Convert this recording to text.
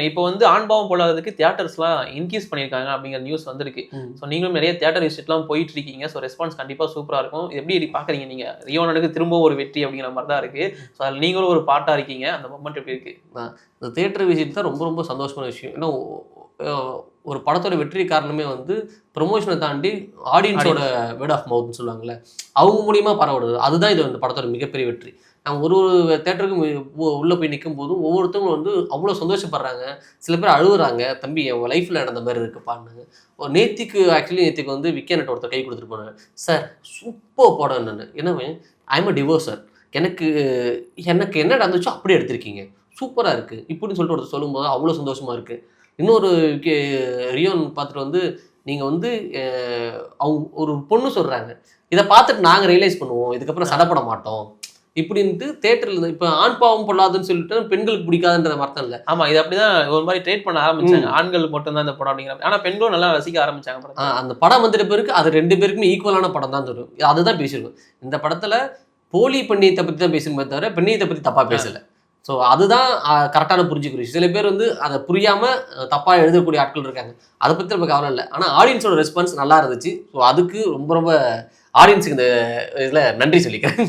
இப்போ வந்து ஆண்பாவம் போடாததுக்கு தியேட்டர்ஸ்லாம் இன்க்ரீஸ் பண்ணியிருக்காங்க அப்படிங்கிற நியூஸ் வந்திருக்கு. ஸோ நீங்களும் நிறைய தியேட்டர் விசிட்லாம் போயிட்டு இருக்கீங்க. ஸோ ரெஸ்பான்ஸ் கண்டிப்பாக சூப்பராக இருக்கும். எப்படி பார்க்குறீங்க நீங்கள்? ரியோனுக்கு திரும்ப ஒரு வெற்றி அப்படிங்கிற மாதிரி தான் இருக்குது. ஸோ அதில் நீங்களும் ஒரு பார்ட்டாக இருக்கீங்க. அந்த மொமெண்ட் எப்படி இருக்குது? இந்த தியேட்டர் விசிட் தான் ரொம்ப ரொம்ப சந்தோஷமான விஷயம். ஏன்னா ஒரு படத்தோட வெற்றி காரணமே வந்து ப்ரொமோஷனை தாண்டி ஆடியன்ஸோட வேர்ட் ஆஃப் மவுத்னு சொல்லுவாங்கல்ல, அவங்க மூலியமாக பரவுறது. அதுதான் இது வந்து படத்தோட மிகப்பெரிய வெற்றி. நாங்கள் ஒரு தேட்டருக்கும் உள்ளே போய் நிற்கும் போதும் ஒவ்வொருத்தவங்களும் வந்து அவ்வளோ சந்தோஷப்படுறாங்க. சில பேர் அழுகுறாங்க, தம்பி என் லைஃப்பில் நடந்த மாதிரி இருக்குப்பான்னு. நேத்திக்கு வந்து விக்கெனட் ஒருத்தர் கை கொடுத்துட்டு போனாங்க. சார் சூப்பர் படம் என்னன்னு. என்னவே ஐம் அ டிவோர்ஸர். எனக்கு என்ன நடந்துச்சோ அப்படியே எடுத்திருக்கீங்க, சூப்பராக இருக்குது இப்படின்னு சொல்லிட்டு ஒருத்தர் சொல்லும்போது அவ்வளோ சந்தோஷமாக இருக்குது. இன்னொரு ரியோன் பார்த்துட்டு வந்து நீங்கள் வந்து அவங்க ஒரு பொண்ணு சொல்கிறாங்க, இதை பார்த்துட்டு நாங்கள் ரியலைஸ் பண்ணுவோம், இதுக்கப்புறம் சடப்பட மாட்டோம் இப்படின்ட்டு தேட்டரில் இப்போ ஆண் பாவம் பொல்லாதுன்னு சொல்லிட்டு பெண்களுக்கு பிடிக்காதுன்ற அர்த்தம் இல்லை. ஆமாம், இது அப்படிதான் ஒரு மாதிரி ட்ரேட் பண்ண ஆரம்பிச்சாங்க. ஆண்களுக்கு மட்டும்தான் இந்த படம் அப்படிங்கிற, ஆனால் பெண்களும் நல்லா ரசிக்க ஆரம்பிச்சாங்க. அந்த படம் வந்துட்ட பிறகு அது 2 பேருக்குமே ஈக்குவலான படம் தான் தரும். அதுதான் பேசியிருக்கோம். இந்த படத்தில் போலி பெண்ணியத்தை பற்றி தான் பேசுமே தவிர பெண்ணியத்தை பற்றி தப்பாக பேசலை. ஸோ அதுதான் கரெக்டான புரிஞ்சுக்கிற விஷயம். சில பேர் வந்து அதை புரியாமல் தப்பாக எழுதக்கூடிய ஆட்கள் இருக்காங்க. அதை பற்றி நமக்கு கவலை இல்லை. ஆனால் ஆடியன்ஸோட ரெஸ்பான்ஸ் நல்லா இருந்துச்சு. ஸோ அதுக்கு ரொம்ப ரொம்ப ஆடியன்ஸுக்கு இந்த இதில் நன்றி சொல்லிக்கிறேன்.